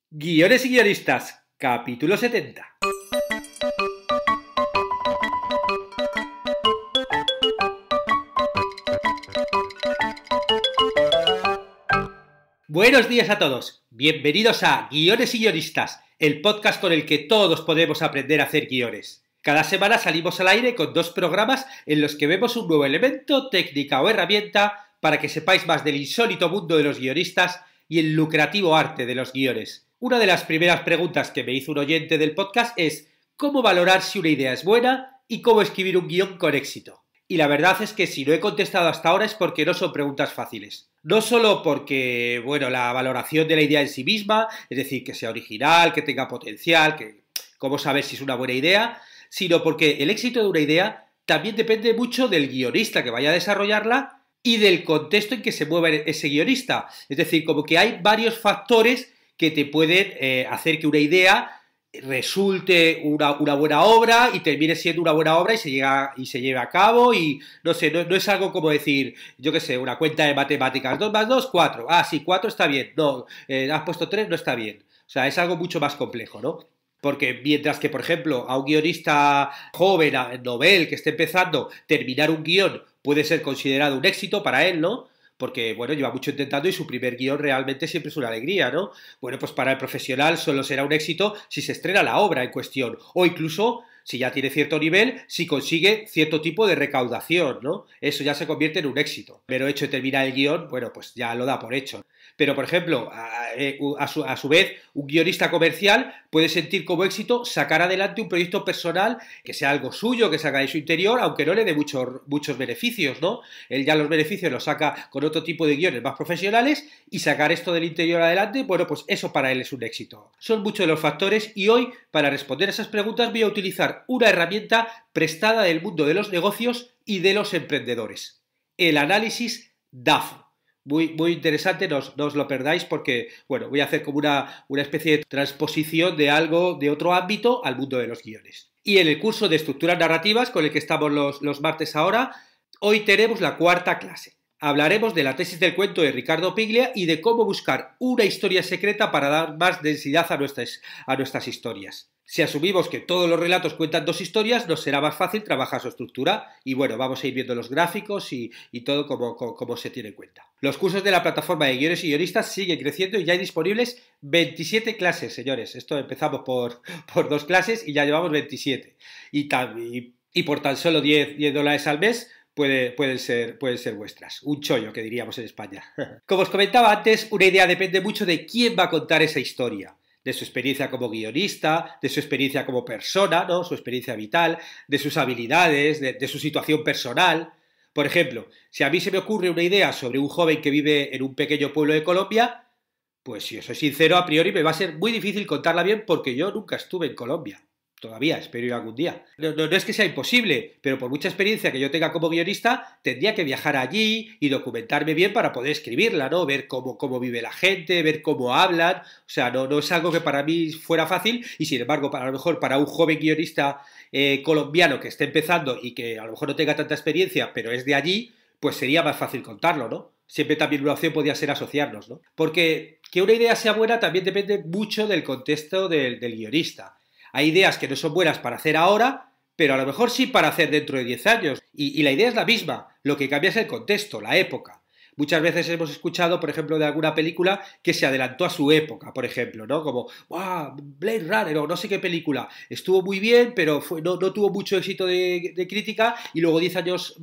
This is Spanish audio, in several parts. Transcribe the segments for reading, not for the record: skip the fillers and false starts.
Guiones y guionistas, capítulo 70. Buenos días a todos, bienvenidos a Guiones y guionistas, el podcast con el que todos podemos aprender a hacer guiones. Cada semana salimos al aire con 2 programas en los que vemos un nuevo elemento, técnica o herramienta para que sepáis más del insólito mundo de los guionistas y el lucrativo arte de los guiones. Una de las primeras preguntas que me hizo un oyente del podcast es ¿cómo valorar si una idea es buena y cómo escribir un guión con éxito? Y la verdad es que si no he contestado hasta ahora es porque no son preguntas fáciles. No solo porque, la valoración de la idea en sí misma, es decir, que sea original, que tenga potencial, que cómo saber si es una buena idea, sino porque el éxito de una idea también depende mucho del guionista que vaya a desarrollarla y del contexto en que se mueve ese guionista. Es decir, como que hay varios factores que te pueden hacer que una idea resulte una buena obra y termine siendo una buena obra y se lleve a cabo y no sé, no es algo como decir, yo qué sé, una cuenta de matemáticas, 2 más 2, 4, sí, 4 está bien, no, has puesto 3, no está bien, o sea, es algo mucho más complejo, ¿no? Porque mientras que, por ejemplo, a un guionista joven, novel, que esté empezando, terminar un guión puede ser considerado un éxito para él, ¿no? Porque, lleva mucho intentando y su primer guión realmente siempre es una alegría, ¿no? Bueno, pues para el profesional solo será un éxito si se estrena la obra en cuestión, o incluso, si ya tiene cierto nivel, si consigue cierto tipo de recaudación, ¿no? Eso ya se convierte en un éxito. Pero hecho de terminar el guión, pues ya lo da por hecho. Pero, por ejemplo, a su vez, un guionista comercial puede sentir como éxito sacar adelante un proyecto personal que sea algo suyo, que salga de su interior, aunque no le dé muchos beneficios, ¿no? Él ya los beneficios los saca con otro tipo de guiones más profesionales y sacar esto del interior adelante, pues eso para él es un éxito. Son muchos los factores y hoy, para responder a esas preguntas, voy a utilizar una herramienta prestada del mundo de los negocios y de los emprendedores. El análisis DAFO. Muy interesante, no os lo perdáis porque, voy a hacer como una especie de transposición de algo de otro ámbito al mundo de los guiones. Y en el curso de estructuras narrativas, con el que estamos los martes ahora, hoy tenemos la 4ª clase. Hablaremos de la tesis del cuento de Riccardo Piglia y de cómo buscar una historia secreta para dar más densidad a nuestras historias. Si asumimos que todos los relatos cuentan 2 historias, nos será más fácil trabajar su estructura y vamos a ir viendo los gráficos y todo como se tiene en cuenta. Los cursos de la plataforma de guiones y guionistas siguen creciendo y ya hay disponibles 27 clases, señores. Esto empezamos por 2 clases y ya llevamos 27. Y por tan solo $10 al mes pueden ser vuestras. Un chollo, que diríamos en España. Como os comentaba antes, una idea depende mucho de quién va a contar esa historia. De su experiencia como guionista, de su experiencia como persona, ¿no? Su experiencia vital, de sus habilidades, de su situación personal. Por ejemplo, si a mí se me ocurre una idea sobre un joven que vive en un pequeño pueblo de Colombia, pues si os soy sincero, a priori me va a ser muy difícil contarla bien porque yo nunca estuve en Colombia. Todavía, espero ir algún día. No es que sea imposible, pero por mucha experiencia que yo tenga como guionista, tendría que viajar allí y documentarme bien para poder escribirla, ¿no? Ver cómo vive la gente, ver cómo hablan. O sea, no es algo que para mí fuera fácil y sin embargo, a lo mejor para un joven guionista colombiano que esté empezando y que a lo mejor no tenga tanta experiencia, pero es de allí, pues sería más fácil contarlo, ¿no? Siempre también una opción podría ser asociarnos, ¿no? Porque que una idea sea buena también depende mucho del contexto del guionista. Hay ideas que no son buenas para hacer ahora, pero a lo mejor sí para hacer dentro de 10 años. Y la idea es la misma, lo que cambia es el contexto, la época. Muchas veces hemos escuchado, por ejemplo, de alguna película que se adelantó a su época, por ejemplo, ¿no? Como, ¡wow! Blade Runner o no sé qué película. Estuvo muy bien, pero no tuvo mucho éxito de crítica y luego 10 años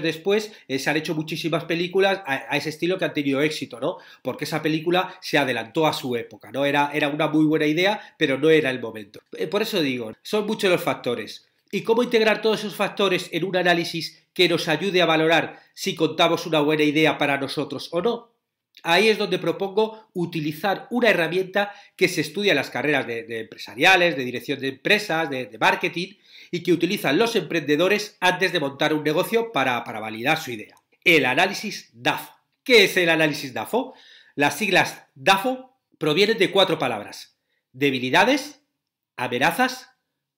después, se han hecho muchísimas películas a ese estilo que han tenido éxito, ¿no? Porque esa película se adelantó a su época, ¿no? Era una muy buena idea, pero no era el momento. Por eso digo, son muchos los factores. ¿Y cómo integrar todos esos factores en un análisis que nos ayude a valorar si contamos una buena idea para nosotros o no? Ahí es donde propongo utilizar una herramienta que se estudia en las carreras de empresariales, de dirección de empresas, de marketing y que utilizan los emprendedores antes de montar un negocio para validar su idea. El análisis DAFO. ¿Qué es el análisis DAFO? Las siglas DAFO provienen de 4 palabras: debilidades, amenazas,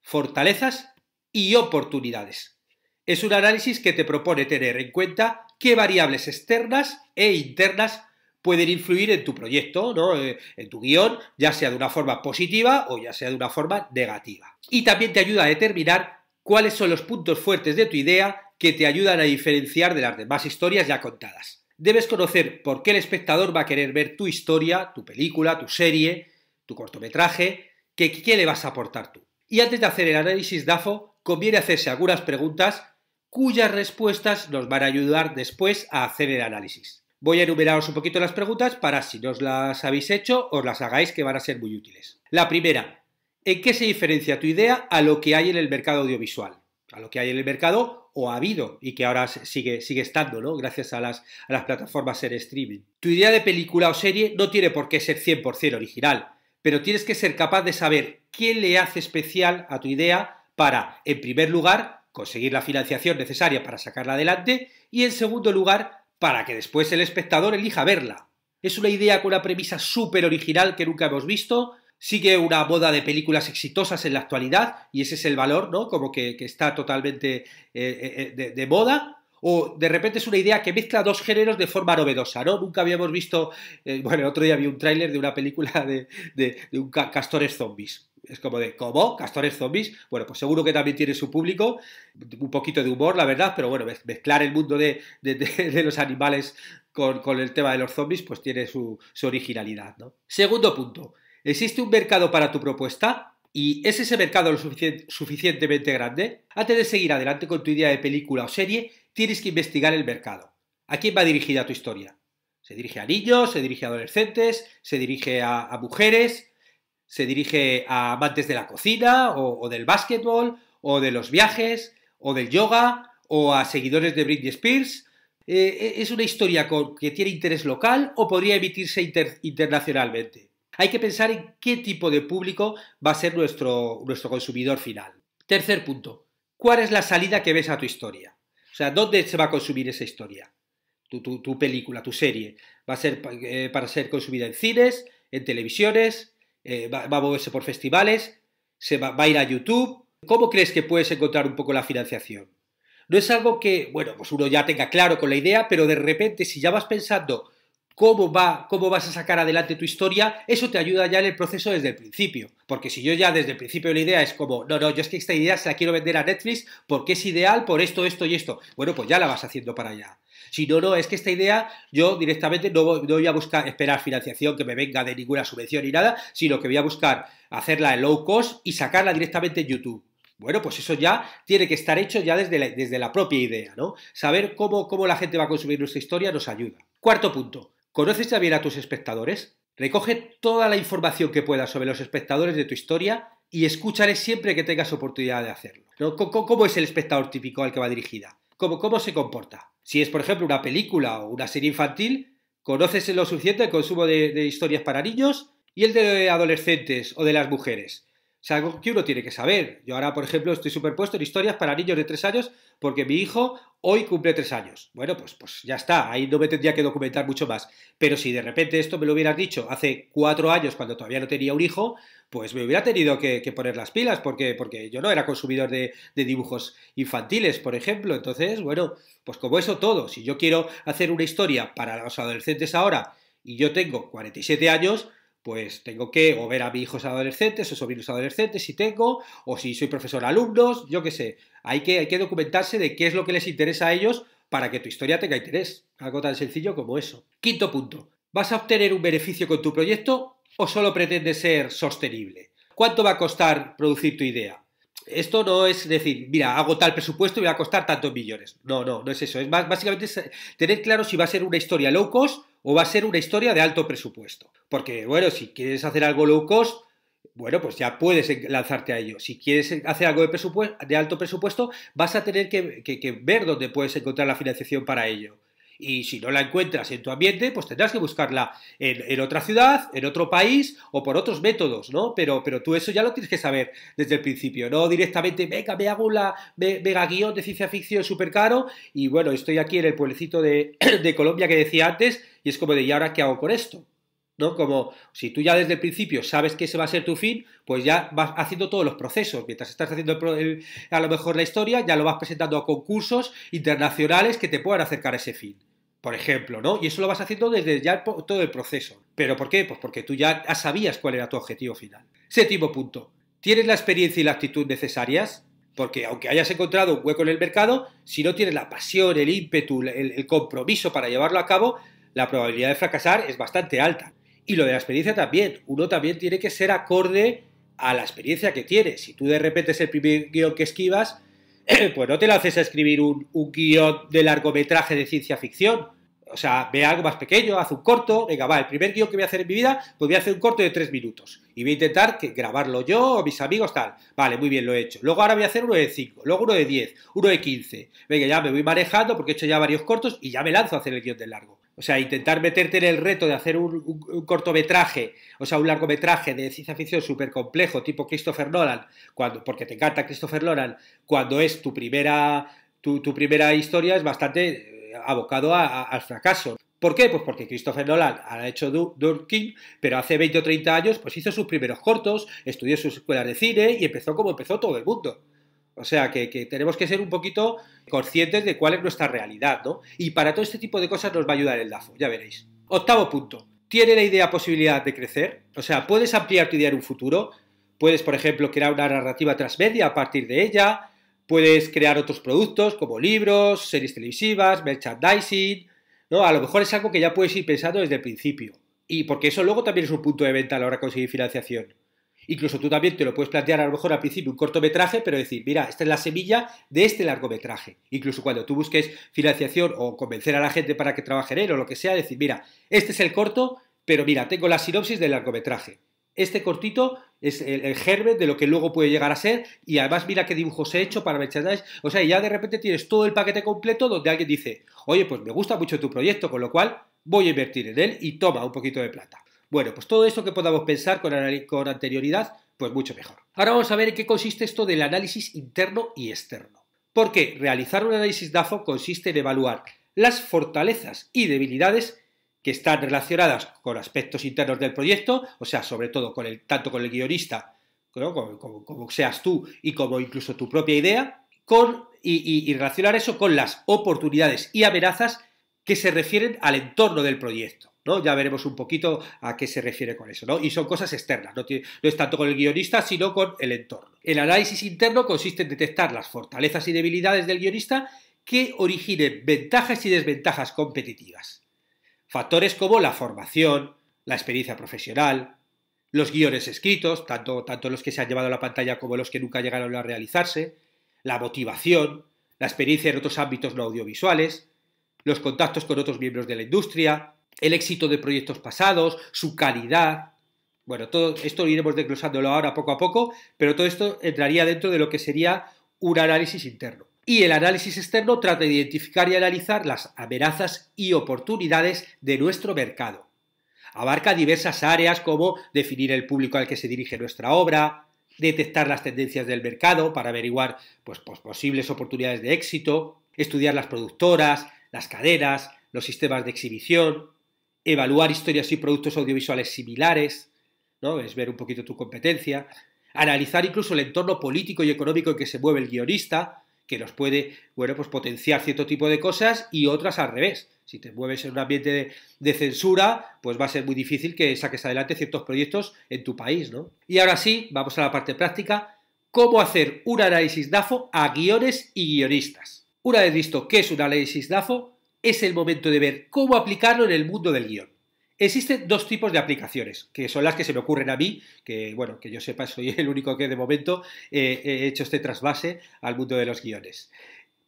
fortalezas y oportunidades. Es un análisis que te propone tener en cuenta qué variables externas e internas pueden influir en tu proyecto, ¿no? En tu guión, ya sea de una forma positiva o ya sea de una forma negativa. Y también te ayuda a determinar cuáles son los puntos fuertes de tu idea que te ayudan a diferenciar de las demás historias ya contadas. Debes conocer por qué el espectador va a querer ver tu historia, tu película, tu serie, tu cortometraje, qué le vas a aportar tú. Y antes de hacer el análisis DAFO, conviene hacerse algunas preguntas cuyas respuestas nos van a ayudar después a hacer el análisis. Voy a enumeraros un poquito las preguntas para, si no os las habéis hecho, os las hagáis, que van a ser muy útiles. La primera: ¿en qué se diferencia tu idea a lo que hay en el mercado audiovisual? A lo que hay en el mercado o ha habido y que ahora sigue estando, ¿no? Gracias a las plataformas en streaming. Tu idea de película o serie no tiene por qué ser 100% original, pero tienes que ser capaz de saber qué le hace especial a tu idea para, en primer lugar, conseguir la financiación necesaria para sacarla adelante y, en segundo lugar, para que después el espectador elija verla. Es una idea con una premisa súper original que nunca hemos visto, sigue una moda de películas exitosas en la actualidad y ese es el valor, ¿no? Como que está totalmente de moda. O de repente es una idea que mezcla dos géneros de forma novedosa, ¿no? Nunca habíamos visto... bueno, el otro día vi un tráiler de una película de un castores zombies. Es como de, ¿cómo? ¿Castores zombies? Bueno, pues seguro que también tiene su público, un poquito de humor, la verdad, pero bueno, mezclar el mundo de los animales con el tema de los zombies, pues tiene su originalidad, ¿no? Segundo punto, ¿existe un mercado para tu propuesta? ¿Y es ese mercado lo suficientemente grande? Antes de seguir adelante con tu idea de película o serie, tienes que investigar el mercado. ¿A quién va dirigida tu historia? ¿Se dirige a niños? ¿Se dirige a adolescentes? ¿Se dirige a mujeres? ¿Se dirige a amantes de la cocina o del básquetbol o de los viajes o del yoga o a seguidores de Britney Spears? ¿Es una historia que tiene interés local o podría emitirse internacionalmente? Hay que pensar en qué tipo de público va a ser nuestro consumidor final. Tercer punto, ¿cuál es la salida que ves a tu historia? O sea, ¿dónde se va a consumir esa historia? Tu película, tu serie. ¿Va a ser para ser consumida en cines, en televisiones? ¿Va a moverse por festivales? ¿Va a ir a YouTube? ¿Cómo crees que puedes encontrar un poco la financiación? No es algo que, bueno, pues uno ya tenga claro con la idea, pero de repente, si ya vas pensando cómo vas a sacar adelante tu historia, eso te ayuda ya en el proceso desde el principio. Porque si yo ya desde el principio de la idea es como, no, yo es que esta idea se la quiero vender a Netflix porque es ideal por esto, esto y esto. Bueno, pues ya la vas haciendo para allá. Si no, es que esta idea yo directamente no voy a buscar esperar financiación que me venga de ninguna subvención ni nada, sino que voy a buscar hacerla en low cost y sacarla directamente en YouTube. Bueno, pues eso ya tiene que estar hecho ya desde la propia idea, ¿no? Saber cómo la gente va a consumir nuestra historia nos ayuda. Cuarto punto, ¿conoces ya bien a tus espectadores? Recoge toda la información que puedas sobre los espectadores de tu historia y escúchales siempre que tengas oportunidad de hacerlo, ¿no? ¿Cómo es el espectador típico al que va dirigida? ¿Cómo se comporta? Si es, por ejemplo, una película o una serie infantil, conoces lo suficiente el consumo de historias para niños y el de adolescentes o de las mujeres. O sea, algo que uno tiene que saber. Yo ahora, por ejemplo, estoy superpuesto en historias para niños de 3 años porque mi hijo hoy cumple 3 años. Bueno, pues ya está, ahí no me tendría que documentar mucho más. Pero si de repente esto me lo hubieras dicho hace 4 años, cuando todavía no tenía un hijo, pues me hubiera tenido que poner las pilas porque yo no era consumidor de dibujos infantiles, por ejemplo. Entonces, bueno, pues como eso todo, si yo quiero hacer una historia para los adolescentes ahora y yo tengo 47 años, pues tengo que o ver a mis hijos adolescentes o sobrinos adolescentes si tengo, o si soy profesor de alumnos, yo qué sé. Hay que documentarse de qué es lo que les interesa a ellos para que tu historia tenga interés. Algo tan sencillo como eso. Quinto punto. ¿Vas a obtener un beneficio con tu proyecto o solo pretendes ser sostenible? ¿Cuánto va a costar producir tu idea? Esto no es decir, mira, hago tal presupuesto y va a costar tantos millones. No es eso. Es básicamente tener claro si va a ser una historia low cost o va a ser una historia de alto presupuesto. Porque, bueno, si quieres hacer algo low cost, bueno, pues ya puedes lanzarte a ello. Si quieres hacer algo de alto presupuesto, vas a tener que ver dónde puedes encontrar la financiación para ello. Y si no la encuentras en tu ambiente, pues tendrás que buscarla en otra ciudad, en otro país o por otros métodos, ¿no? Pero tú eso ya lo tienes que saber desde el principio, no directamente, venga, me hago un mega guión de ciencia ficción súper caro y bueno, estoy aquí en el pueblecito de Colombia que decía antes y es como de, ¿y ahora qué hago con esto? ¿No? Como si tú ya desde el principio sabes que ese va a ser tu fin, pues ya vas haciendo todos los procesos. Mientras estás haciendo a lo mejor la historia, ya lo vas presentando a concursos internacionales que te puedan acercar a ese fin. por ejemplo, ¿no? Y eso lo vas haciendo desde ya todo el proceso. ¿Pero por qué? Pues porque tú ya sabías cuál era tu objetivo final. Séptimo punto. ¿Tienes la experiencia y la actitud necesarias? Porque aunque hayas encontrado un hueco en el mercado, si no tienes la pasión, el ímpetu, el compromiso para llevarlo a cabo, la probabilidad de fracasar es bastante alta. Y lo de la experiencia también. Uno también tiene que ser acorde a la experiencia que tiene. Si tú de repente es el primer guión que esquivas, pues no te lances a escribir un guión de largometraje de ciencia ficción. O sea, ve algo más pequeño, haz un corto, venga, va, el primer guión que voy a hacer en mi vida, pues voy a hacer un corto de 3 minutos. Y voy a intentar grabarlo yo o mis amigos, tal. Vale, muy bien, lo he hecho. Luego ahora voy a hacer uno de 5, luego uno de 10, uno de 15. Venga, ya me voy manejando porque he hecho ya varios cortos y ya me lanzo a hacer el guión del largo. O sea, intentar meterte en el reto de hacer un cortometraje, o sea, un largometraje de ciencia ficción súper complejo, tipo Christopher Nolan, porque te encanta Christopher Nolan, cuando es tu primera historia, es bastante abocado al fracaso. ¿Por qué? Pues porque Christopher Nolan ha hecho Dunkirk, pero hace 20 o 30 años pues hizo sus primeros cortos, estudió sus escuelas de cine y empezó como empezó todo el mundo. O sea, que tenemos que ser un poquito conscientes de cuál es nuestra realidad, ¿no? Y para todo este tipo de cosas nos va a ayudar el DAFO, ya veréis. Octavo punto. ¿Tiene la idea posibilidad de crecer? O sea, ¿puedes ampliar tu idea en un futuro? Puedes, por ejemplo, crear una narrativa transmedia a partir de ella. Puedes crear otros productos como libros, series televisivas, merchandising, ¿no? A lo mejor es algo que ya puedes ir pensando desde el principio. Y porque eso luego también es un punto de venta a la hora de conseguir financiación. Incluso tú también te lo puedes plantear a lo mejor al principio un cortometraje, pero decir, mira, esta es la semilla de este largometraje. Incluso cuando tú busques financiación o convencer a la gente para que trabaje en él o lo que sea, decir, mira, este es el corto, pero mira, tengo la sinopsis del largometraje. Este cortito es el germen de lo que luego puede llegar a ser y además mira qué dibujos he hecho para merchandise. O sea, ya de repente tienes todo el paquete completo donde alguien dice, oye, pues me gusta mucho tu proyecto, con lo cual voy a invertir en él y toma un poquito de plata. Bueno, pues todo esto que podamos pensar con anterioridad, pues mucho mejor. Ahora vamos a ver en qué consiste esto del análisis interno y externo. Porque realizar un análisis DAFO consiste en evaluar las fortalezas y debilidades que están relacionadas con aspectos internos del proyecto, o sea, sobre todo tanto con el guionista, ¿no? como seas tú y como incluso tu propia idea, y relacionar eso con las oportunidades y amenazas que se refieren al entorno del proyecto, ¿no? Ya veremos un poquito a qué se refiere con eso, ¿no? Y son cosas externas, no es tanto con el guionista, sino con el entorno. El análisis interno consiste en detectar las fortalezas y debilidades del guionista que originen ventajas y desventajas competitivas. Factores como la formación, la experiencia profesional, los guiones escritos, tanto los que se han llevado a la pantalla como los que nunca llegaron a realizarse, la motivación, la experiencia en otros ámbitos no audiovisuales, los contactos con otros miembros de la industria, el éxito de proyectos pasados, su calidad. Bueno, todo esto iremos desglosándolo ahora poco a poco, pero todo esto entraría dentro de lo que sería un análisis interno. Y el análisis externo trata de identificar y analizar las amenazas y oportunidades de nuestro mercado. Abarca diversas áreas como definir el público al que se dirige nuestra obra, detectar las tendencias del mercado para averiguar pues, posibles oportunidades de éxito, estudiar las productoras, las cadenas, los sistemas de exhibición, evaluar historias y productos audiovisuales similares, ¿no? Es ver un poquito tu competencia, analizar incluso el entorno político y económico en que se mueve el guionista, que nos puede, bueno, pues potenciar cierto tipo de cosas y otras al revés. Si te mueves en un ambiente de censura, pues va a ser muy difícil que saques adelante ciertos proyectos en tu país, ¿no? Y ahora sí, vamos a la parte práctica. ¿Cómo hacer un análisis DAFO a guiones y guionistas? Una vez visto qué es un análisis DAFO, es el momento de ver cómo aplicarlo en el mundo del guión. Existen dos tipos de aplicaciones, que son las que se me ocurren a mí, que bueno, que yo sepa soy el único que de momento he hecho este trasvase al mundo de los guiones.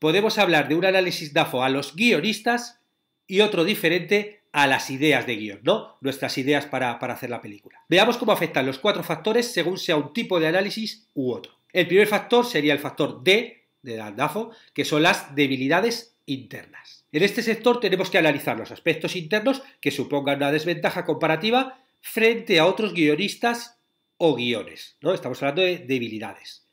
Podemos hablar de un análisis DAFO a los guionistas y otro diferente a las ideas de guión, ¿no? Nuestras ideas para hacer la película. Veamos cómo afectan los 4 factores según sea un tipo de análisis u otro. El primer factor sería el factor D de DAFO, que son las debilidades internas. En este sector tenemos que analizar los aspectos internos que supongan una desventaja comparativa frente a otros guionistas o guiones, ¿no? Estamos hablando de debilidades.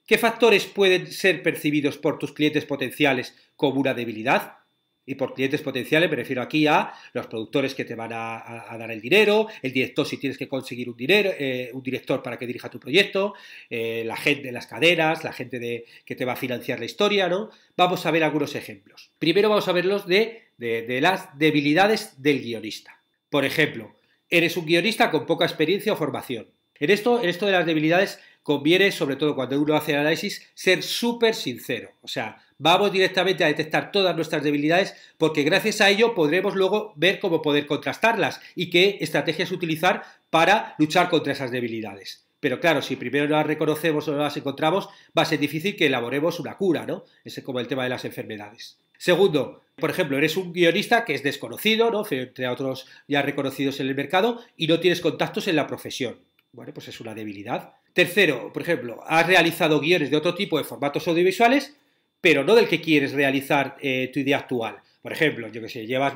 ¿Qué factores pueden ser percibidos por tus clientes potenciales como una debilidad? Y por clientes potenciales me refiero aquí a los productores que te van a dar el dinero, el director si tienes que conseguir un director para que dirija tu proyecto, la gente, las cadenas, la gente que te va a financiar la historia, ¿no? Vamos a ver algunos ejemplos. Primero vamos a ver los de las debilidades del guionista. Por ejemplo, eres un guionista con poca experiencia o formación. En esto de las debilidades conviene, sobre todo cuando uno hace el análisis, ser súper sincero. O sea, vamos directamente a detectar todas nuestras debilidades porque gracias a ello podremos luego ver cómo poder contrastarlas y qué estrategias utilizar para luchar contra esas debilidades. Pero claro, si primero no las reconocemos o no las encontramos, va a ser difícil que elaboremos una cura, ¿no? Ese es como el tema de las enfermedades. Segundo, por ejemplo, eres un guionista que es desconocido, ¿no? Entre otros ya reconocidos en el mercado, y no tienes contactos en la profesión. Bueno, pues es una debilidad. Tercero, por ejemplo, has realizado guiones de otro tipo de formatos audiovisuales, pero no del que quieres realizar tu idea actual. Por ejemplo, yo que sé, llevas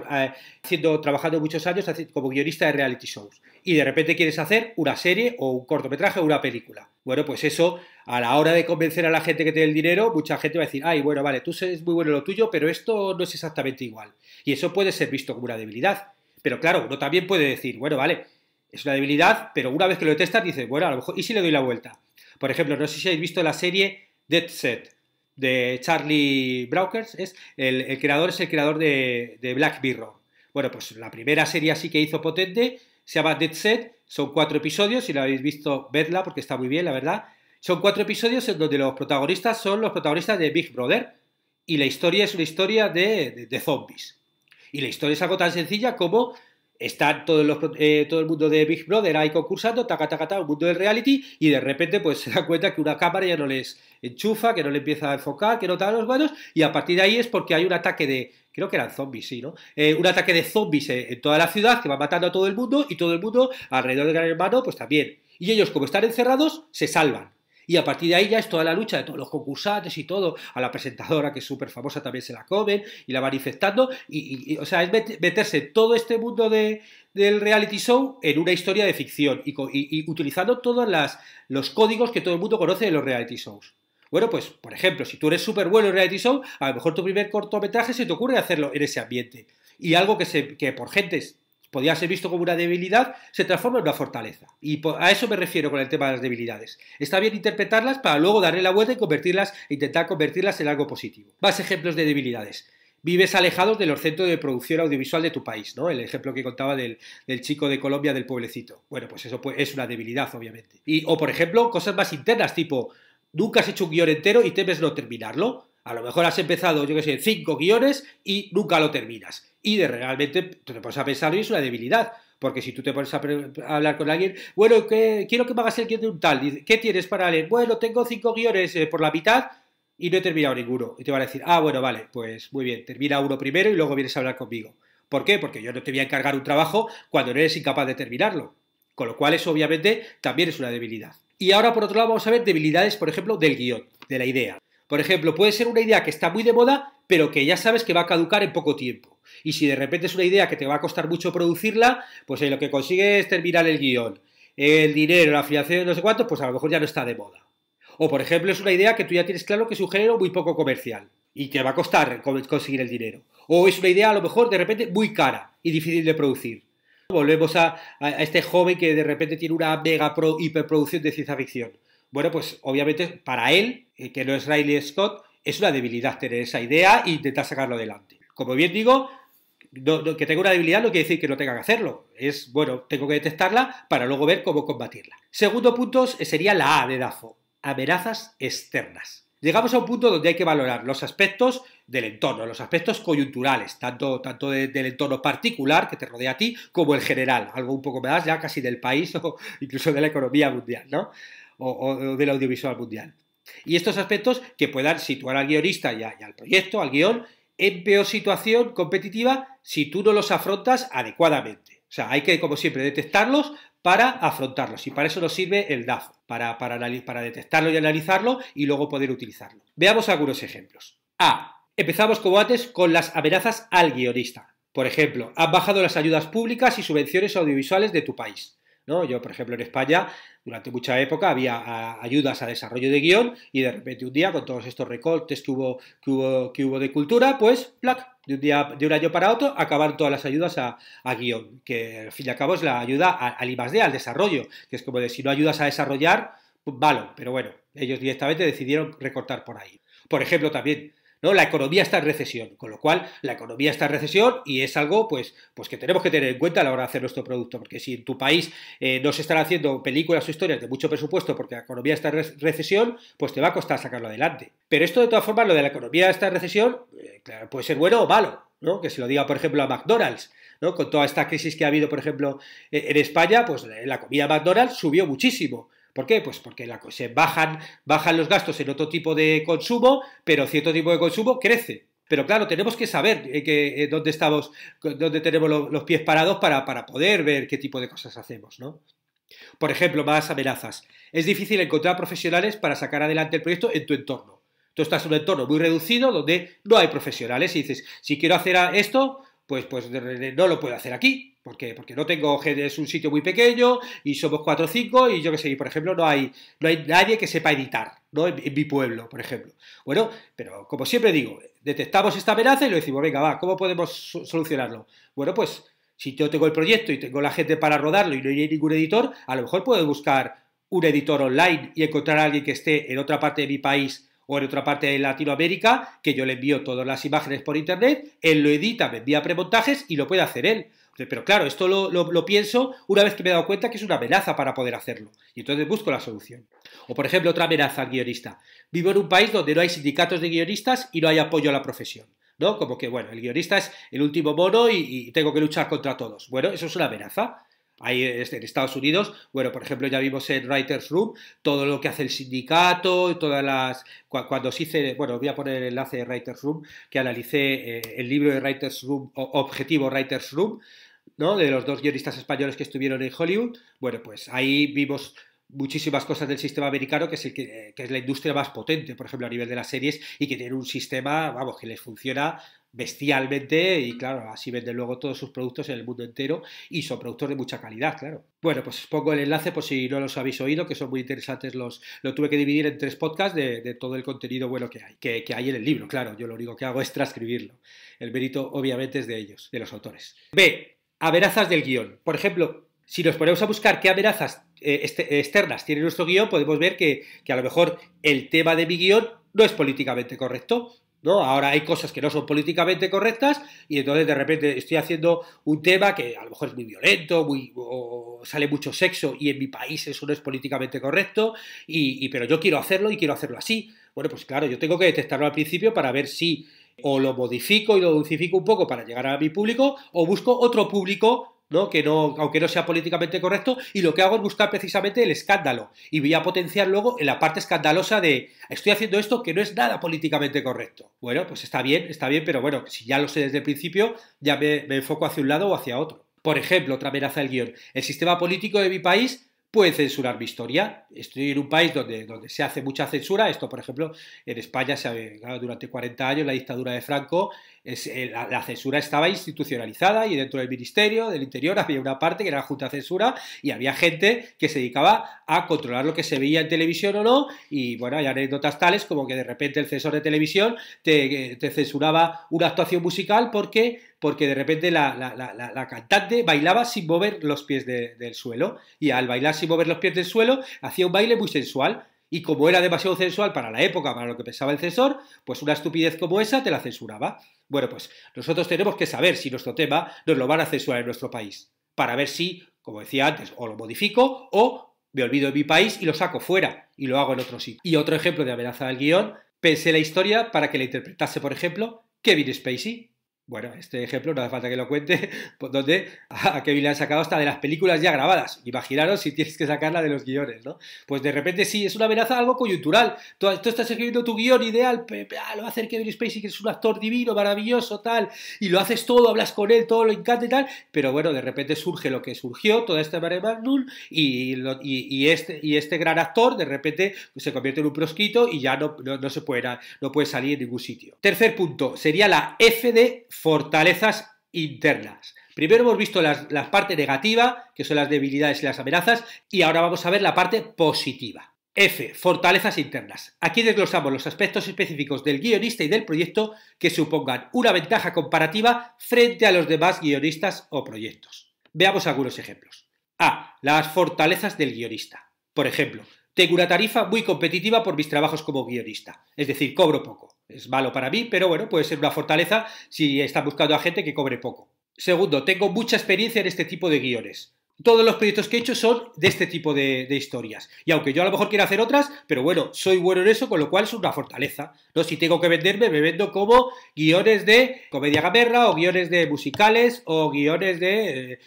trabajando muchos años como guionista de reality shows y de repente quieres hacer una serie o un cortometraje o una película. Bueno, pues eso, a la hora de convencer a la gente que te dé el dinero, mucha gente va a decir, ay, bueno, vale, tú eres muy bueno en lo tuyo, pero esto no es exactamente igual. Y eso puede ser visto como una debilidad. Pero claro, uno también puede decir, bueno, vale, es una debilidad, pero una vez que lo detestas dices, bueno, a lo mejor, ¿y si le doy la vuelta? Por ejemplo, no sé si habéis visto la serie Dead Set de Charlie Brooker, el creador es el creador de Black Mirror. Bueno, pues la primera serie así que hizo potente se llama Dead Set, son 4 episodios, si la habéis visto, vedla porque está muy bien, la verdad. Son 4 episodios en donde los protagonistas son los protagonistas de Big Brother y la historia es una historia de zombies. Y la historia es algo tan sencilla como está todo el mundo de Big Brother ahí concursando, un mundo del reality, y de repente pues se da cuenta que una cámara ya no les enchufa, que no le empieza a enfocar, que no te da los buenos, y a partir de ahí es porque hay un ataque creo que eran zombies, sí, ¿no? Un ataque de zombies en toda la ciudad que va matando a todo el mundo, y todo el mundo alrededor del Gran Hermano pues también. Y ellos, como están encerrados, se salvan. Y a partir de ahí ya es toda la lucha de todos los concursantes y todo, a la presentadora que es súper famosa también se la comen y la van infectando, o sea, es meterse todo este mundo del reality show en una historia de ficción y utilizando todos los códigos que todo el mundo conoce de los reality shows. Bueno, pues, por ejemplo, si tú eres súper bueno en reality show, a lo mejor tu primer cortometraje se te ocurre hacerlo en ese ambiente. Y algo que por gente podía ser visto como una debilidad, se transforma en una fortaleza. Y a eso me refiero con el tema de las debilidades. Está bien interpretarlas para luego darle la vuelta y intentar convertirlas en algo positivo. Más ejemplos de debilidades. Vives alejados de los centros de producción audiovisual de tu país, ¿no? El ejemplo que contaba del chico de Colombia, del pueblecito. Bueno, pues eso es una debilidad, obviamente. O, por ejemplo, cosas más internas, tipo, nunca has hecho un guión entero y temes no terminarlo. A lo mejor has empezado, yo qué sé, 5 guiones y nunca lo terminas. Y realmente te pones a pensar y es una debilidad. Porque si tú te pones a hablar con alguien, bueno, quiero que me hagas el guión de un tal, ¿qué tienes para leer? Bueno, tengo 5 guiones por la mitad y no he terminado ninguno. Y te van a decir, ah, bueno, vale, pues muy bien, termina uno primero y luego vienes a hablar conmigo. ¿Por qué? Porque yo no te voy a encargar un trabajo cuando no eres incapaz de terminarlo. Con lo cual eso obviamente también es una debilidad. Y ahora por otro lado vamos a ver debilidades, por ejemplo, del guión, de la idea. Por ejemplo, puede ser una idea que está muy de moda, pero que ya sabes que va a caducar en poco tiempo. Y si de repente es una idea que te va a costar mucho producirla, pues lo que consigues es terminar el guión, el dinero, la financiación, no sé cuánto, pues a lo mejor ya no está de moda. O por ejemplo es una idea que tú ya tienes claro que es un género muy poco comercial y que va a costar conseguir el dinero. O es una idea a lo mejor de repente muy cara y difícil de producir. Volvemos a este joven que de repente tiene una hiperproducción de ciencia ficción. Bueno, pues obviamente para él, que no es Riley Scott, es una debilidad tener esa idea e intentar sacarlo adelante. Como bien digo, que tenga una debilidad no quiere decir que no tenga que hacerlo. Es, bueno, tengo que detectarla para luego ver cómo combatirla. Segundo punto sería la A de DAFO, amenazas externas. Llegamos a un punto donde hay que valorar los aspectos del entorno, los aspectos coyunturales, tanto del entorno particular que te rodea a ti, como el general, algo un poco más ya casi del país o incluso de la economía mundial, ¿no? O del audiovisual mundial. Y estos aspectos que puedan situar al guionista y al proyecto, al guión, en peor situación competitiva si tú no los afrontas adecuadamente. O sea, hay que, como siempre, detectarlos para afrontarlos. Y para eso nos sirve el DAFO, para detectarlo y analizarlo y luego poder utilizarlo. Veamos algunos ejemplos. A. Empezamos, como antes, con las amenazas al guionista. Por ejemplo, han bajado las ayudas públicas y subvenciones audiovisuales de tu país. ¿no? Yo, por ejemplo, en España, durante mucha época había ayudas a desarrollo de guión y de repente un día, con todos estos recortes que hubo de cultura, pues, ¡plac! De un año para otro, acabaron todas las ayudas a guión, que al fin y al cabo es la ayuda al I+D, al desarrollo, que es como de si no ayudas a desarrollar, pues vale, pero bueno, ellos directamente decidieron recortar por ahí. Por ejemplo, también, ¿no? La economía está en recesión, con lo cual la economía está en recesión y es algo pues que tenemos que tener en cuenta a la hora de hacer nuestro producto, porque si en tu país no se están haciendo películas o historias de mucho presupuesto porque la economía está en recesión, pues te va a costar sacarlo adelante. Pero esto de todas formas, lo de la economía está en recesión, claro, puede ser bueno o malo, ¿no? Que se lo diga, por ejemplo, a McDonald's, ¿no? Con toda esta crisis que ha habido, por ejemplo, en España, pues la comida McDonald's subió muchísimo. ¿Por qué? Pues porque se bajan los gastos en otro tipo de consumo, pero cierto tipo de consumo crece. Pero claro, tenemos que saber dónde estamos, dónde tenemos los pies parados para poder ver qué tipo de cosas hacemos, ¿no? Por ejemplo, más amenazas. Es difícil encontrar profesionales para sacar adelante el proyecto en tu entorno. Tú estás en un entorno muy reducido donde no hay profesionales y dices, si quiero hacer esto, pues no lo puedo hacer aquí, porque no tengo, es un sitio muy pequeño y somos 4 o 5 y yo qué sé, y por ejemplo no hay nadie que sepa editar, ¿no? En mi pueblo, por ejemplo. Bueno, pero como siempre digo, detectamos esta amenaza y lo decimos, venga, va, ¿cómo podemos solucionarlo? Bueno, pues si yo tengo el proyecto y tengo la gente para rodarlo y no hay ningún editor, a lo mejor puedo buscar un editor online y encontrar a alguien que esté en otra parte de mi país o en otra parte de Latinoamérica, que yo le envío todas las imágenes por internet, él lo edita, me envía premontajes y lo puede hacer él. Pero claro, esto lo pienso una vez que me he dado cuenta que es una amenaza para poder hacerlo. Y entonces busco la solución. O por ejemplo, otra amenaza al guionista. Vivo en un país donde no hay sindicatos de guionistas y no hay apoyo a la profesión, ¿no? Como que, bueno, el guionista es el último mono y tengo que luchar contra todos. Bueno, eso es una amenaza. Ahí en Estados Unidos, bueno, por ejemplo, ya vimos en Writers Room todo lo que hace el sindicato, todas las... Cuando se hice, bueno, voy a poner el enlace de Writers Room, que analicé el libro de Writers Room, Objetivo Writers Room, ¿no? De los 2 guionistas españoles que estuvieron en Hollywood. Bueno, pues ahí vimos muchísimas cosas del sistema americano, que es la industria más potente, por ejemplo, a nivel de las series, y que tiene un sistema, vamos, que les funciona bestialmente y claro, así venden luego todos sus productos en el mundo entero y son productos de mucha calidad, claro. Bueno, pues os pongo el enlace por si no los habéis oído, que son muy interesantes lo tuve que dividir en 3 podcasts de todo el contenido bueno que hay en el libro, claro, yo lo único que hago es transcribirlo. El mérito obviamente es de ellos, de los autores. B. Amenazas del guión. Por ejemplo, si nos ponemos a buscar qué amenazas externas tiene nuestro guión, podemos ver que a lo mejor el tema de mi guión no es políticamente correcto, ¿no? Ahora hay cosas que no son políticamente correctas y entonces de repente estoy haciendo un tema que a lo mejor es muy violento, o sale mucho sexo y en mi país eso no es políticamente correcto, pero yo quiero hacerlo y quiero hacerlo así. Bueno, pues claro, yo tengo que detectarlo al principio para ver si o lo modifico y lo dulcifico un poco para llegar a mi público o busco otro público, ¿no? Que no, aunque no sea políticamente correcto, y lo que hago es buscar precisamente el escándalo y voy a potenciar luego en la parte escandalosa de estoy haciendo esto que no es nada políticamente correcto. Bueno, pues está bien, pero bueno, si ya lo sé desde el principio, ya me enfoco hacia un lado o hacia otro. Por ejemplo, otra amenaza del guión. El sistema político de mi país puede censurar mi historia. Estoy en un país donde se hace mucha censura. Esto, por ejemplo, en España durante 40 años, la dictadura de Franco, la censura estaba institucionalizada y dentro del Ministerio del Interior había una parte que era la Junta de Censura y había gente que se dedicaba a controlar lo que se veía en televisión o no. Y bueno, hay anécdotas tales como que de repente el censor de televisión te censuraba una actuación musical porque de repente la cantante bailaba sin mover los pies del suelo y al bailar sin mover los pies del suelo hacía un baile muy sensual y como era demasiado sensual para la época, para lo que pensaba el censor, pues una estupidez como esa te la censuraba. Bueno, pues nosotros tenemos que saber si nuestro tema nos lo van a censurar en nuestro país para ver si, como decía antes, o lo modifico o me olvido de mi país y lo saco fuera y lo hago en otro sitio. Y otro ejemplo de amenaza del guión, pensé la historia para que la interpretase, por ejemplo, Kevin Spacey. Bueno, este ejemplo no hace falta que lo cuente, donde a Kevin le han sacado hasta de las películas ya grabadas. Imaginaros si tienes que sacarla de los guiones, ¿no? Pues de repente sí, es una amenaza algo coyuntural. Tú estás escribiendo tu guión ideal, lo va a hacer Kevin Spacey, que es un actor divino, maravilloso, tal, y lo haces todo, hablas con él, todo lo encanta y tal, pero bueno, de repente surge lo que surgió, toda esta mare magnum, y este gran actor de repente se convierte en un proscrito y ya no puede salir en ningún sitio. Tercer punto, sería la F de fortalezas internas. Primero hemos visto la parte negativa, que son las debilidades y las amenazas, y ahora vamos a ver la parte positiva. F. Fortalezas internas. Aquí desglosamos los aspectos específicos del guionista y del proyecto que supongan una ventaja comparativa frente a los demás guionistas o proyectos. Veamos algunos ejemplos. A. Las fortalezas del guionista. Por ejemplo, tengo una tarifa muy competitiva por mis trabajos como guionista, es decir, cobro poco. Es malo para mí, pero bueno, puede ser una fortaleza si está buscando a gente que cobre poco. Segundo, tengo mucha experiencia en este tipo de guiones. Todos los proyectos que he hecho son de este tipo de historias. Y aunque yo a lo mejor quiera hacer otras, pero bueno, soy bueno en eso, con lo cual es una fortaleza, ¿no? Si tengo que venderme, me vendo como guiones de comedia gamberra, o guiones de musicales, o guiones de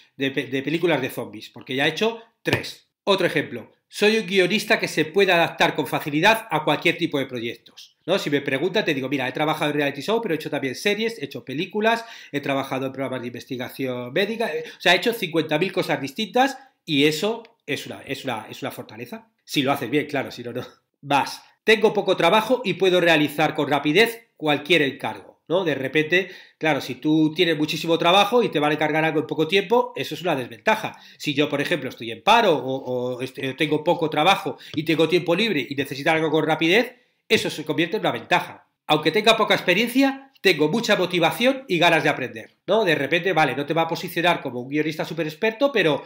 películas de zombies, porque ya he hecho 3. Otro ejemplo, soy un guionista que se puede adaptar con facilidad a cualquier tipo de proyectos, ¿no? Si me preguntan, te digo, mira, he trabajado en reality show, pero he hecho también series, he hecho películas, he trabajado en programas de investigación médica, o sea, he hecho 50.000 cosas distintas y eso es una fortaleza. Si lo haces bien, claro, si no, no. Más, tengo poco trabajo y puedo realizar con rapidez cualquier encargo, ¿no? De repente, claro, si tú tienes muchísimo trabajo y te van a encargar algo en poco tiempo, eso es una desventaja. Si yo, por ejemplo, estoy en paro o tengo poco trabajo y tengo tiempo libre y necesito algo con rapidez, eso se convierte en una ventaja. Aunque tenga poca experiencia, tengo mucha motivación y ganas de aprender, ¿no? De repente, vale, no te va a posicionar como un guionista súper experto, pero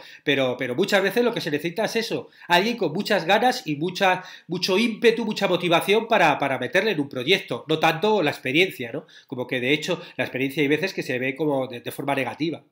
muchas veces lo que se necesita es eso, alguien con muchas ganas y mucho ímpetu, mucha motivación para meterle en un proyecto, no tanto la experiencia, ¿no? Como que de hecho la experiencia hay veces que se ve como de forma negativa,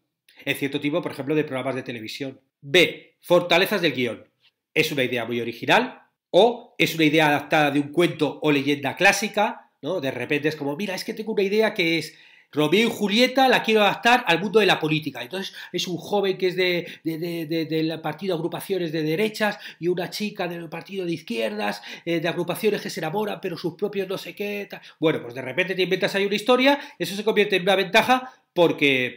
en cierto tipo, por ejemplo, de programas de televisión. B. Fortalezas del guión. Es una idea muy original, o es una idea adaptada de un cuento o leyenda clásica, ¿no? De repente es como, mira, es que tengo una idea que es Romeo y Julieta, la quiero adaptar al mundo de la política. Entonces es un joven que es del partido de agrupaciones de derechas y una chica del partido de izquierdas, de agrupaciones que se enamoran, pero sus propios no sé qué. Tal. Bueno, pues de repente te inventas ahí una historia, eso se convierte en una ventaja porque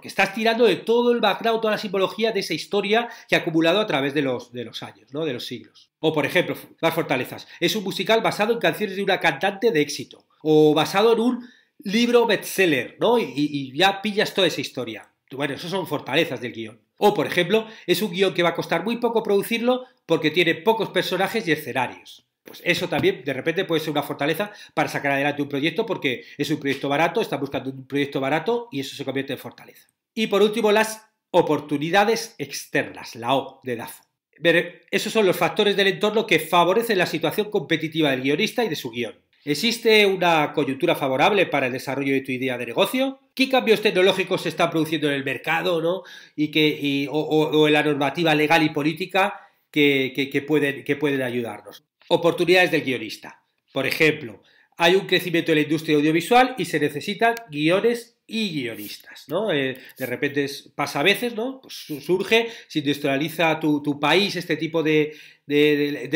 estás tirando de todo el background, toda la simbología de esa historia que ha acumulado a través de los años, ¿no? De los siglos. O, por ejemplo, las fortalezas. Es un musical basado en canciones de una cantante de éxito. O basado en un libro bestseller, ¿no? Y ya pillas toda esa historia. Bueno, eso son fortalezas del guión. O, por ejemplo, es un guión que va a costar muy poco producirlo porque tiene pocos personajes y escenarios. Pues eso también de repente puede ser una fortaleza para sacar adelante un proyecto porque es un proyecto barato, está buscando un proyecto barato y eso se convierte en fortaleza. Y por último, las oportunidades externas, la O de DAFO. Esos son los factores del entorno que favorecen la situación competitiva del guionista y de su guión. ¿Existe una coyuntura favorable para el desarrollo de tu idea de negocio? ¿Qué cambios tecnológicos se están produciendo en el mercado, ¿no? o en la normativa legal y política que pueden ayudarnos? Oportunidades del guionista. Por ejemplo, hay un crecimiento de la industria audiovisual y se necesitan guiones y guionistas, ¿no? De repente pasa a veces, ¿no? Pues surge, se industrializa tu país este tipo de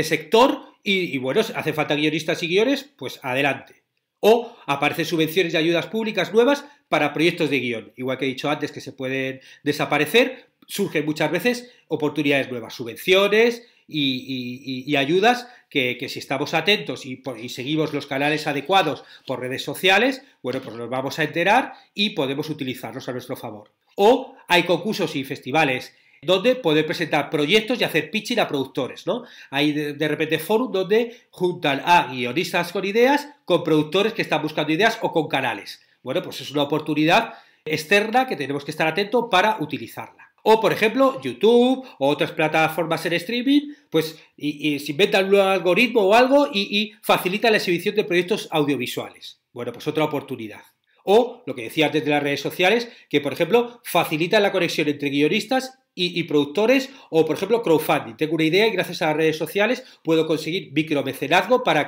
sector y bueno, hace falta guionistas y guiones, pues adelante. O aparecen subvenciones y ayudas públicas nuevas para proyectos de guión. Igual que he dicho antes que se pueden desaparecer, surgen muchas veces oportunidades nuevas, subvenciones y ayudas que si estamos atentos y seguimos los canales adecuados por redes sociales, bueno, pues nos vamos a enterar y podemos utilizarlos a nuestro favor. O hay concursos y festivales donde poder presentar proyectos y hacer pitching a productores, ¿no? Hay de repente foros donde juntan a guionistas con ideas con productores que están buscando ideas o con canales. Bueno, pues es una oportunidad externa que tenemos que estar atentos para utilizarla. O, por ejemplo, YouTube o otras plataformas en streaming, pues se inventan un algoritmo o algo y facilitan la exhibición de proyectos audiovisuales. Bueno, pues otra oportunidad. O, lo que decía antes de las redes sociales, que, por ejemplo, facilitan la conexión entre guionistas y productores, o, por ejemplo, crowdfunding. Tengo una idea y gracias a las redes sociales puedo conseguir micromecenazgo para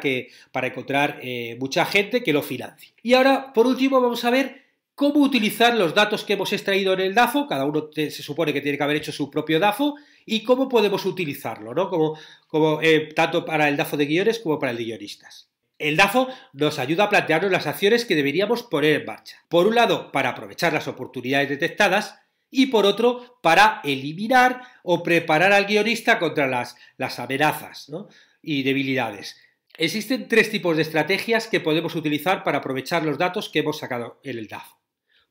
encontrar mucha gente que lo financie. Y ahora, por último, vamos a ver cómo utilizar los datos que hemos extraído en el DAFO, cada uno se supone que tiene que haber hecho su propio DAFO, y cómo podemos utilizarlo, ¿no? Tanto para el DAFO de guiones como para el de guionistas. El DAFO nos ayuda a plantearnos las acciones que deberíamos poner en marcha. Por un lado, para aprovechar las oportunidades detectadas, y por otro, para eliminar o preparar al guionista contra las amenazas, ¿no? Y debilidades. Existen 3 tipos de estrategias que podemos utilizar para aprovechar los datos que hemos sacado en el DAFO.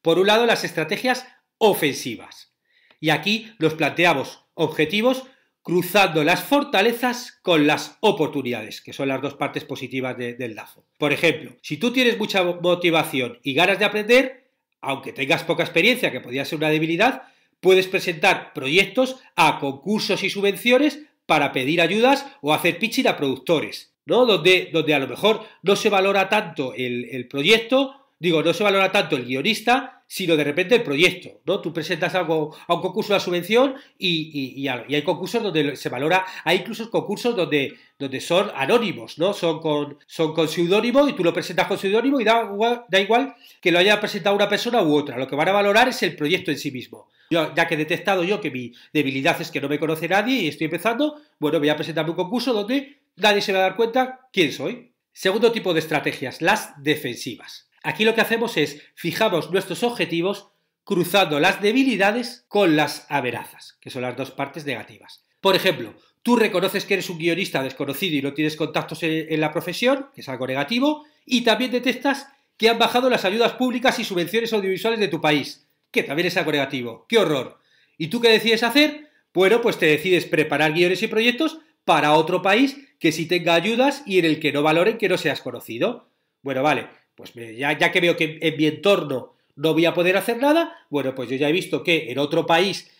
Por un lado, las estrategias ofensivas. Y aquí nos planteamos objetivos cruzando las fortalezas con las oportunidades, que son las dos partes positivas del DAFO. Por ejemplo, si tú tienes mucha motivación y ganas de aprender, aunque tengas poca experiencia, que podría ser una debilidad, puedes presentar proyectos a concursos y subvenciones para pedir ayudas o hacer pitching a productores, ¿no? Donde a lo mejor no se valora tanto el proyecto, no se valora tanto el guionista, sino de repente el proyecto, ¿no? Tú presentas algo a un concurso de subvención y hay concursos donde se valora, hay incluso concursos donde son anónimos, ¿no? Son con seudónimo y tú lo presentas con seudónimo y da igual que lo haya presentado una persona u otra. Lo que van a valorar es el proyecto en sí mismo. Ya que he detectado yo que mi debilidad es que no me conoce nadie y estoy empezando, bueno, voy a presentarme un concurso donde nadie se va a dar cuenta quién soy. Segundo tipo de estrategias, las defensivas. Aquí lo que hacemos es fijamos nuestros objetivos cruzando las debilidades con las amenazas, que son las dos partes negativas. Por ejemplo, tú reconoces que eres un guionista desconocido y no tienes contactos en la profesión, que es algo negativo, y también detectas que han bajado las ayudas públicas y subvenciones audiovisuales de tu país, que también es algo negativo. ¡Qué horror! ¿Y tú qué decides hacer? Bueno, pues te decides preparar guiones y proyectos para otro país que sí tenga ayudas y en el que no valoren que no seas conocido. Bueno, vale, pues ya que veo que en mi entorno no voy a poder hacer nada, bueno, pues yo ya he visto que en otro país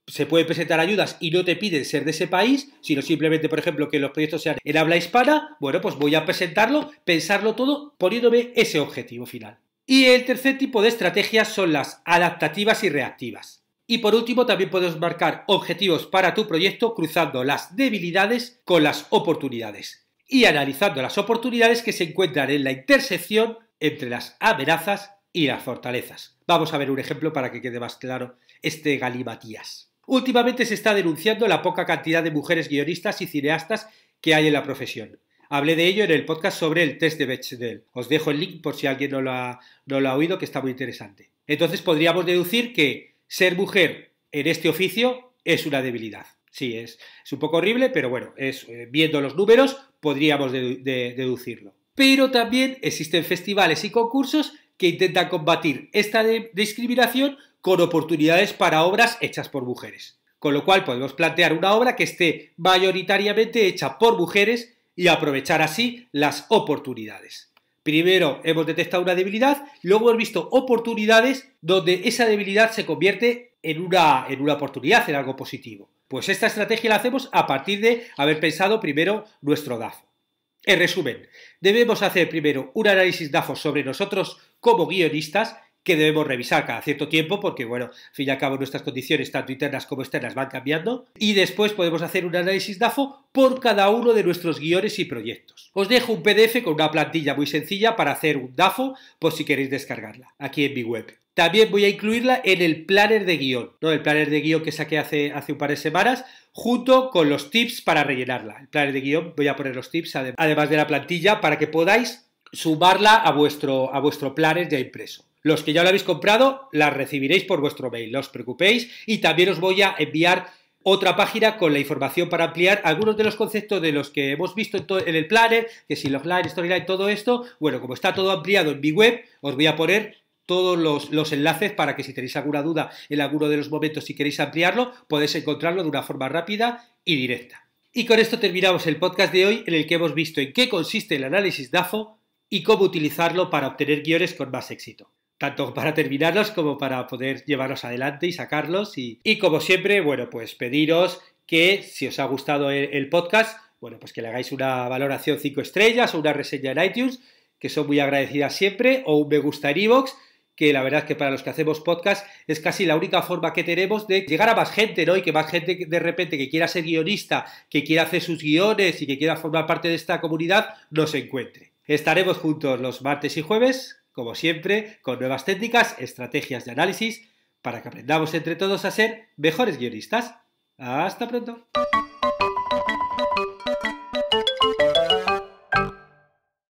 se pueden presentar ayudas y no te piden ser de ese país, sino simplemente, por ejemplo, que los proyectos sean en habla hispana, bueno, pues voy a presentarlo, pensarlo todo, poniéndome ese objetivo final. Y el tercer tipo de estrategias son las adaptativas y reactivas. Y por último, también puedes marcar objetivos para tu proyecto cruzando las debilidades con las oportunidades y analizando las oportunidades que se encuentran en la intersección entre las amenazas y las fortalezas. Vamos a ver un ejemplo para que quede más claro este galimatías. Últimamente se está denunciando la poca cantidad de mujeres guionistas y cineastas que hay en la profesión. Hablé de ello en el podcast sobre el test de Bechdel. Os dejo el link por si alguien no lo ha oído, que está muy interesante. Entonces podríamos deducir que ser mujer en este oficio es una debilidad. Sí, es un poco horrible, pero bueno, viendo los números podríamos deducirlo. Pero también existen festivales y concursos que intentan combatir esta discriminación con oportunidades para obras hechas por mujeres. Con lo cual podemos plantear una obra que esté mayoritariamente hecha por mujeres y aprovechar así las oportunidades. Primero hemos detectado una debilidad, luego hemos visto oportunidades donde esa debilidad se convierte en una oportunidad, en algo positivo. Pues esta estrategia la hacemos a partir de haber pensado primero nuestro DAFO. En resumen, debemos hacer primero un análisis DAFO sobre nosotros como guionistas, que debemos revisar cada cierto tiempo porque, bueno, al fin y al cabo nuestras condiciones, tanto internas como externas, van cambiando. Y después podemos hacer un análisis DAFO por cada uno de nuestros guiones y proyectos. Os dejo un PDF con una plantilla muy sencilla para hacer un DAFO por si queréis descargarla, aquí en mi web. También voy a incluirla en el planner de guión, ¿no? El planner de guión que saqué hace un par de semanas, junto con los tips para rellenarla. El planner de guión, voy a poner los tips además de la plantilla para que podáis sumarla a vuestro planner ya impreso. Los que ya lo habéis comprado, la recibiréis por vuestro mail, no os preocupéis, y también os voy a enviar otra página con la información para ampliar algunos de los conceptos de los que hemos visto en el planner, que si logline, storyline, todo esto, bueno, como está todo ampliado en mi web, os voy a poner todos los enlaces para que si tenéis alguna duda en alguno de los momentos, si queréis ampliarlo, podéis encontrarlo de una forma rápida y directa. Y con esto terminamos el podcast de hoy, en el que hemos visto en qué consiste el análisis DAFO y cómo utilizarlo para obtener guiones con más éxito. Tanto para terminarlos como para poder llevarlos adelante y sacarlos. Y como siempre, bueno, pues pediros que si os ha gustado el podcast, bueno, pues que le hagáis una valoración 5 estrellas o una reseña en iTunes, que son muy agradecidas siempre, o un me gusta en iVoox, que la verdad es que para los que hacemos podcast es casi la única forma que tenemos de llegar a más gente, ¿no? Y que más gente de repente que quiera ser guionista, que quiera hacer sus guiones y que quiera formar parte de esta comunidad, nos encuentre. Estaremos juntos los martes y jueves, como siempre, con nuevas técnicas, estrategias de análisis, para que aprendamos entre todos a ser mejores guionistas. ¡Hasta pronto!